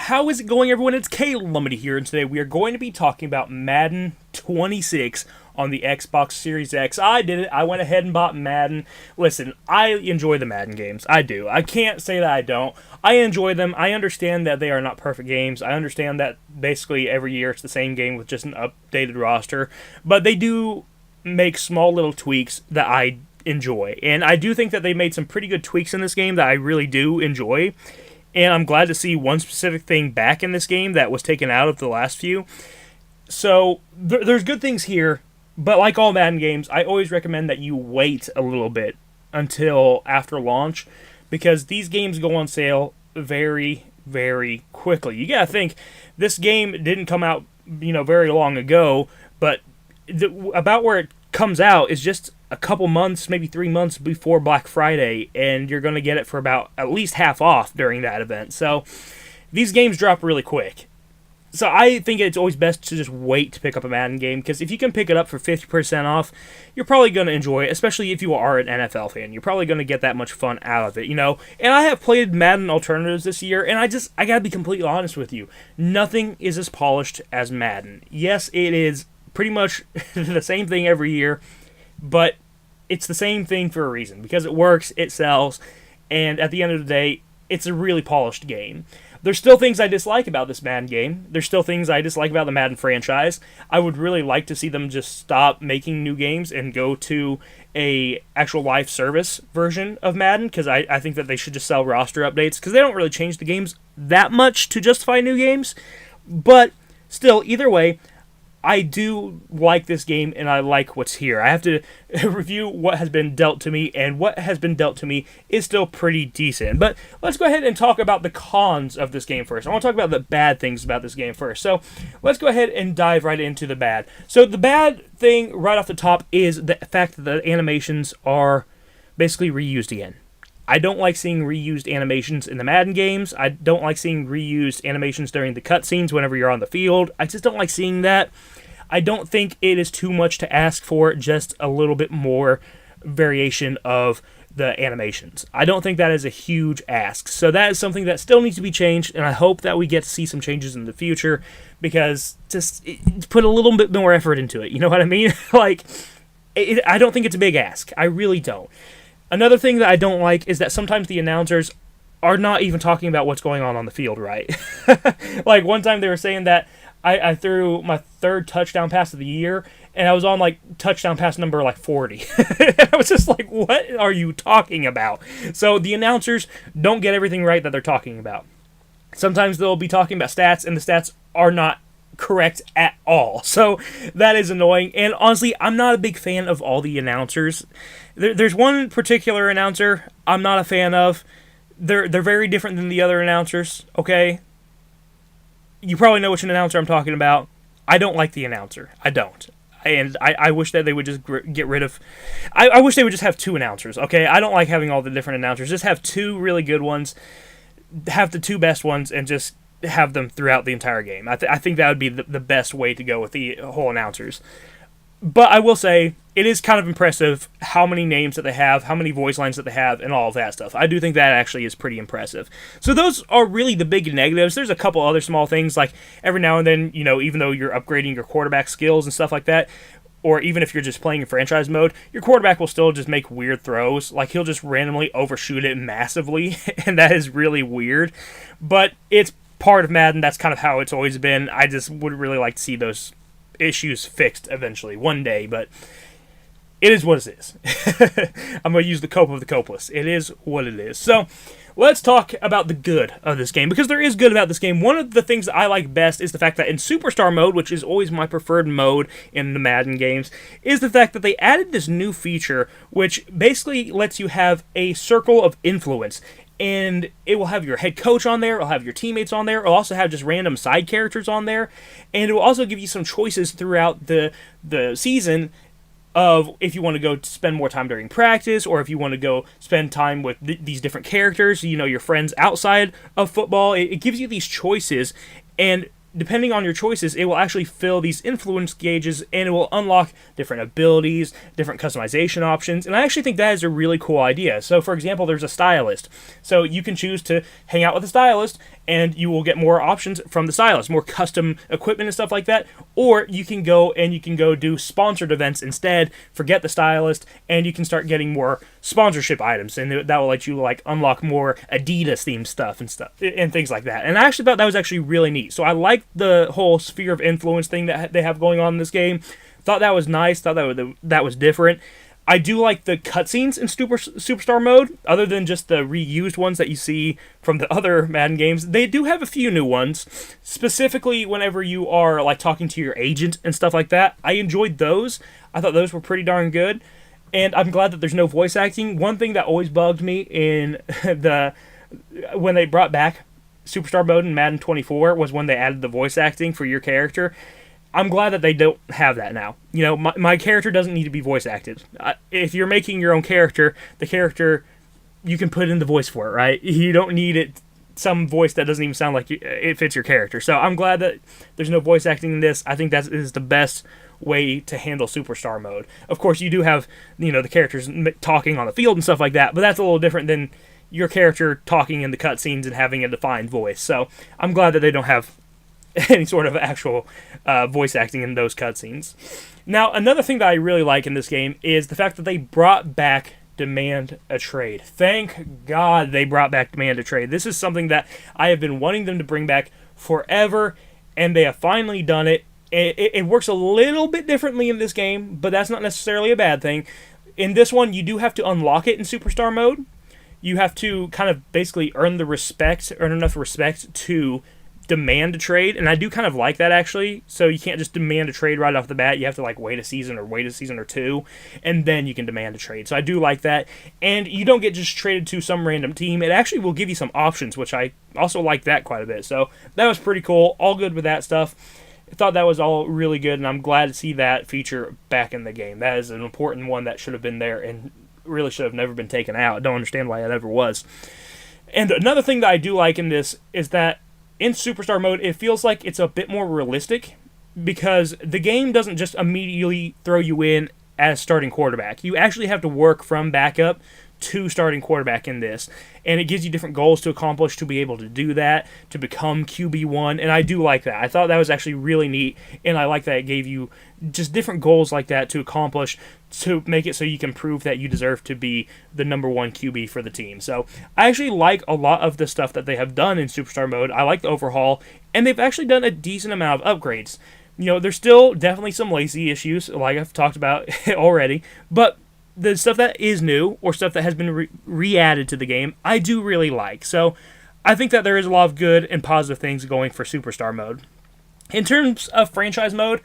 How is it going, everyone? It's Caleb here, and today we are going to be talking about Madden 26 on the Xbox Series X. I did it. I went ahead and bought Madden. Listen, I enjoy the Madden games. I do. I can't say that I don't. I enjoy them. I understand that they are not perfect games. I understand that basically every year it's the same game with just an updated roster. But they do make small little tweaks that I enjoy. And I do think that they made some pretty good tweaks in this game that I really do enjoy. And I'm glad to see one specific thing back in this game that was taken out of the last few. So there's good things here, but like all Madden games, I always recommend that you wait a little bit until after launch, because these games go on sale very, very quickly. You gotta think, this game didn't come out, very long ago, but about where it comes out is just a couple months, maybe 3 months before Black Friday, and you're going to get it for about at least half off during that event. So these games drop really quick. So I think it's always best to just wait to pick up a Madden game, because if you can pick it up for 50% off, you're probably going to enjoy it, especially if you are an NFL fan. You're probably going to get that much fun out of it, And I have played Madden alternatives this year, and I got to be completely honest with you. Nothing is as polished as Madden. Yes, it is pretty much the same thing every year, but it's the same thing for a reason, because it works, it sells, and at the end of the day, it's a really polished game. There's still things I dislike about this Madden game. There's still things I dislike about the Madden franchise. I would really like to see them just stop making new games and go to a actual live service version of Madden, because I think that they should just sell roster updates, because they don't really change the games that much to justify new games. But still, either way, I do like this game, and I like what's here. I have to review what has been dealt to me, and what has been dealt to me is still pretty decent. But let's go ahead and talk about the cons of this game first. I want to talk about the bad things about this game first. So let's go ahead and dive right into the bad. So the bad thing right off the top is the fact that the animations are basically reused again. I don't like seeing reused animations in the Madden games. I don't like seeing reused animations during the cutscenes whenever you're on the field. I just don't like seeing that. I don't think it is too much to ask for just a little bit more variation of the animations. I don't think that is a huge ask. So that is something that still needs to be changed, and I hope that we get to see some changes in the future, because just put a little bit more effort into it. You know what I mean? I don't think it's a big ask. I really don't. Another thing that I don't like is that sometimes the announcers are not even talking about what's going on the field, right? Like, one time they were saying that I threw my third touchdown pass of the year, and I was on, touchdown pass number, 40. I was just like, what are you talking about? So the announcers don't get everything right that they're talking about. Sometimes they'll be talking about stats, and the stats are not correct at all. So that is annoying. And honestly, I'm not a big fan of all the announcers. There's one particular announcer I'm not a fan of. They're very different than the other announcers, okay? You probably know which announcer I'm talking about. I don't like the announcer. I don't. And I wish that they would just get rid of... I wish they would just have two announcers, okay? I don't like having all the different announcers. Just have two really good ones. Have the two best ones, and just have them throughout the entire game. I think that would be the best way to go with the whole announcers. But I will say, it is kind of impressive how many names that they have, how many voice lines that they have, and all of that stuff. I do think that actually is pretty impressive. So those are really the big negatives. There's a couple other small things, like every now and then, even though you're upgrading your quarterback skills and stuff like that, or even if you're just playing in franchise mode, your quarterback will still just make weird throws. Like, he'll just randomly overshoot it massively, and that is really weird. But it's part of Madden. That's kind of how it's always been. I just would really like to see those issues fixed eventually, one day, but it is what it is. I'm going to use the cope of the copeless. It is what it is. So let's talk about the good of this game, because there is good about this game. One of the things that I like best is the fact that in Superstar mode, which is always my preferred mode in the Madden games, is the fact that they added this new feature, which basically lets you have a circle of influence. And it will have your head coach on there, it'll have your teammates on there, it'll also have just random side characters on there, and it will also give you some choices throughout the season of if you want to go spend more time during practice, or if you want to go spend time with these different characters, your friends outside of football. It gives you these choices, and depending on your choices, it will actually fill these influence gauges, and it will unlock different abilities, different customization options, and I actually think that is a really cool idea. So, for example, there's a stylist. So you can choose to hang out with a stylist, and you will get more options from the stylist, more custom equipment and stuff like that. Or you can go do sponsored events instead, forget the stylist, and you can start getting more sponsorship items, and that will let you like unlock more Adidas themed stuff and things like that. And I actually thought that was actually really neat. So I like the whole sphere of influence thing that they have going on in this game. Thought that was nice. Thought that was different. I do like the cutscenes in Superstar mode, other than just the reused ones that you see from the other Madden games. They do have a few new ones, specifically whenever you are like talking to your agent and stuff like that. I enjoyed those. I thought those were pretty darn good, and I'm glad that there's no voice acting. One thing that always bugged me in when they brought back Superstar mode in Madden 24 was when they added the voice acting for your character. I'm glad that they don't have that now. You know, my character doesn't need to be voice acted. If you're making your own character, the character, you can put in the voice for it, right? You don't need some voice that doesn't even sound like it fits your character. So I'm glad that there's no voice acting in this. I think that is the best way to handle Superstar mode. Of course, you do have, the characters talking on the field and stuff like that, but that's a little different than your character talking in the cutscenes and having a defined voice. So I'm glad that they don't have any sort of actual voice acting in those cutscenes. Now, another thing that I really like in this game is the fact that they brought back Demand a Trade. Thank God they brought back Demand a Trade. This is something that I have been wanting them to bring back forever, and they have finally done it. It works a little bit differently in this game, but that's not necessarily a bad thing. In this one, you do have to unlock it in Superstar mode. You have to kind of basically earn enough respect to demand a trade, and I do kind of like that actually. So you can't just demand a trade right off the bat. You have to like wait a season or two, and then you can demand a trade. So I do like that, and you don't get just traded to some random team. It actually will give you some options, which I also like that quite a bit. So that was pretty cool. All good with that stuff. I thought that was all really good, and I'm glad to see that feature back in the game. That is an important one that should have been there and really should have never been taken out. I don't understand why it ever was. And another thing that I do like in this is that in Superstar mode, it feels like it's a bit more realistic because the game doesn't just immediately throw you in as starting quarterback. You actually have to work from backup to starting quarterback in this, and it gives you different goals to accomplish to be able to do that, to become QB1, and I do like that. I thought that was actually really neat, and I like that it gave you just different goals like that to accomplish to make it so you can prove that you deserve to be the number one QB for the team. So I actually like a lot of the stuff that they have done in Superstar mode. I like the overhaul, and they've actually done a decent amount of upgrades. There's still definitely some lazy issues, like I've talked about already, but the stuff that is new or stuff that has been re-added to the game, I do really like. So I think that there is a lot of good and positive things going for Superstar mode. In terms of franchise mode,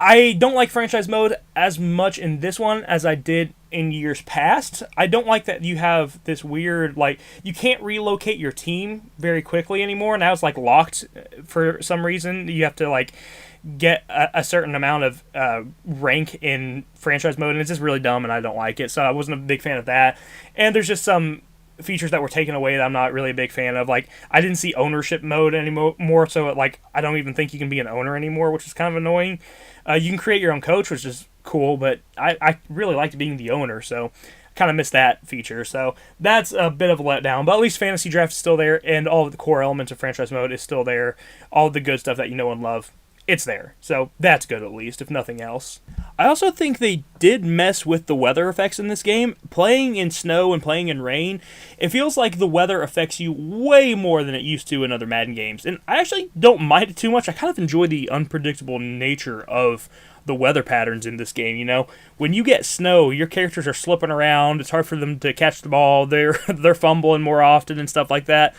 I don't like franchise mode as much in this one as I did in years past. I don't like that you have this weird, you can't relocate your team very quickly anymore. Now it's, locked for some reason. You have to, get a certain amount of rank in franchise mode, and it's just really dumb, and I don't like it, so I wasn't a big fan of that. And there's just some features that were taken away that I'm not really a big fan of. I didn't see ownership mode anymore, so I don't even think you can be an owner anymore, which is kind of annoying. You can create your own coach, which is cool, but I really liked being the owner, so kind of missed that feature. So that's a bit of a letdown, but at least Fantasy Draft is still there, and all of the core elements of franchise mode is still there. All of the good stuff that you know and love, it's there. So that's good, at least, if nothing else. I also think they did mess with the weather effects in this game. Playing in snow and playing in rain, it feels like the weather affects you way more than it used to in other Madden games. And I actually don't mind it too much. I kind of enjoy the unpredictable nature of the weather patterns in this game. When you get snow, your characters are slipping around. It's hard for them to catch the ball. They're fumbling more often and stuff like that.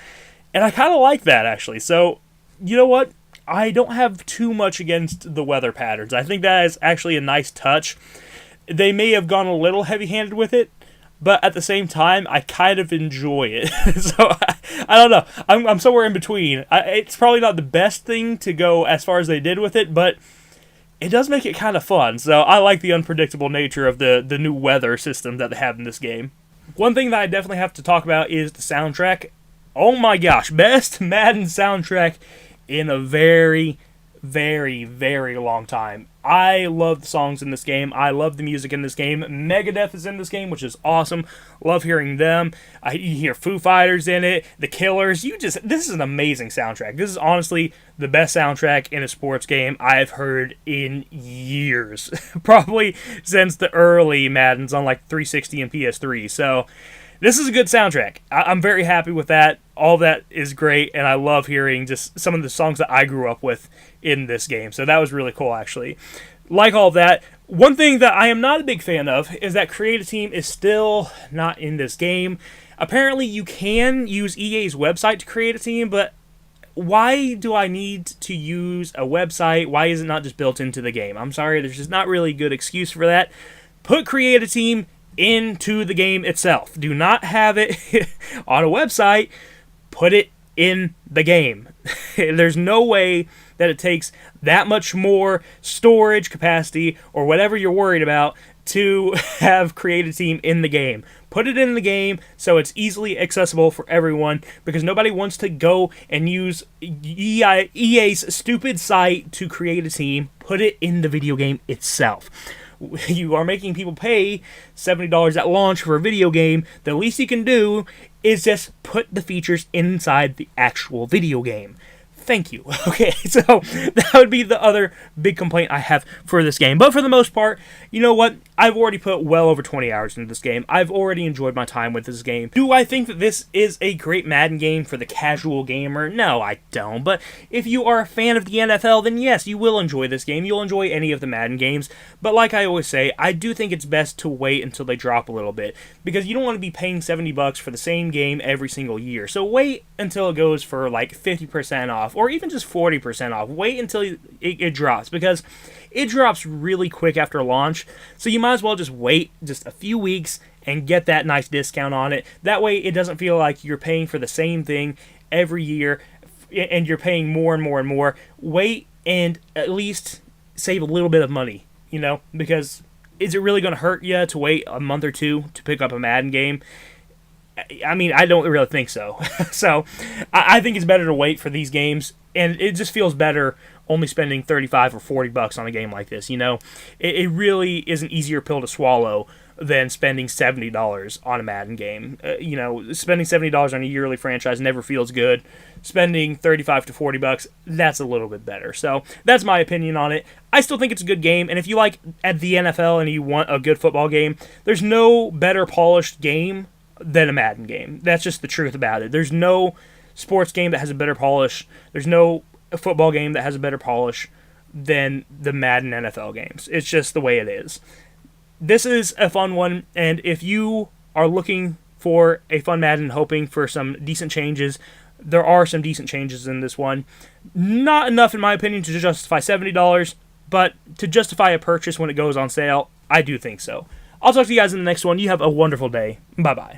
And I kind of like that, actually. So, you know what? I don't have too much against the weather patterns. I think that is actually a nice touch. They may have gone a little heavy-handed with it, but at the same time, I kind of enjoy it. So, I don't know. I'm somewhere in between. It's probably not the best thing to go as far as they did with it, but it does make it kind of fun. So, I like the unpredictable nature of the new weather system that they have in this game. One thing that I definitely have to talk about is the soundtrack. Oh my gosh, best Madden soundtrack in a very, very, very long time. I love the songs in this game. I love the music in this game. Megadeth is in this game, which is awesome. Love hearing them. You hear Foo Fighters in it, The Killers. This is an amazing soundtrack. This is honestly the best soundtrack in a sports game I've heard in years. Probably since the early Maddens on like 360 and PS3. So this is a good soundtrack. I'm very happy with that. All that is great, and I love hearing just some of the songs that I grew up with in this game. So that was really cool, actually. Like all of that, one thing that I am not a big fan of is that Create a Team is still not in this game. Apparently, you can use EA's website to create a team, but why do I need to use a website? Why is it not just built into the game? I'm sorry, there's just not really a good excuse for that. Put Create a Team into the game itself. Do not have it on a website. Put it in the game. There's no way that it takes that much more storage capacity or whatever you're worried about to have Create a Team in the game. Put it in the game so it's easily accessible for everyone, because nobody wants to go and use EA's stupid site to create a team. Put it in the video game itself. You are making people pay $70 at launch for a video game. The least you can do is just put the features inside the actual video game. Thank you. Okay, so that would be the other big complaint I have for this game. But for the most part, you know what? I've already put well over 20 hours into this game. I've already enjoyed my time with this game. Do I think that this is a great Madden game for the casual gamer? No, I don't. But if you are a fan of the NFL, then yes, you will enjoy this game. You'll enjoy any of the Madden games. But like I always say, I do think it's best to wait until they drop a little bit, because you don't want to be paying $70 for the same game every single year. So wait until it goes for like 50% off, or even just 40% off. Wait until it drops, because it drops really quick after launch. So you might as well just wait just a few weeks and get that nice discount on it. That way it doesn't feel like you're paying for the same thing every year and you're paying more and more and more. Wait and at least save a little bit of money, because is it really going to hurt you to wait a month or two to pick up a Madden game? I mean, I don't really think so. So I think it's better to wait for these games, and it just feels better only spending $35 or $40 on a game like this. It really is an easier pill to swallow than spending $70 on a Madden game. Spending $70 on a yearly franchise never feels good. Spending $35 to $40, that's a little bit better. So that's my opinion on it. I still think it's a good game, and if you like at the NFL and you want a good football game, there's no better polished game than a Madden game. That's just the truth about it. There's no sports game that has a better polish. There's no football game that has a better polish than the Madden NFL games. It's just the way it is. This is a fun one, and if you are looking for a fun Madden, hoping for some decent changes, there are some decent changes in this one. Not enough, in my opinion, to justify $70, but to justify a purchase when it goes on sale, I do think so. I'll talk to you guys in the next one. You have a wonderful day. Bye-bye.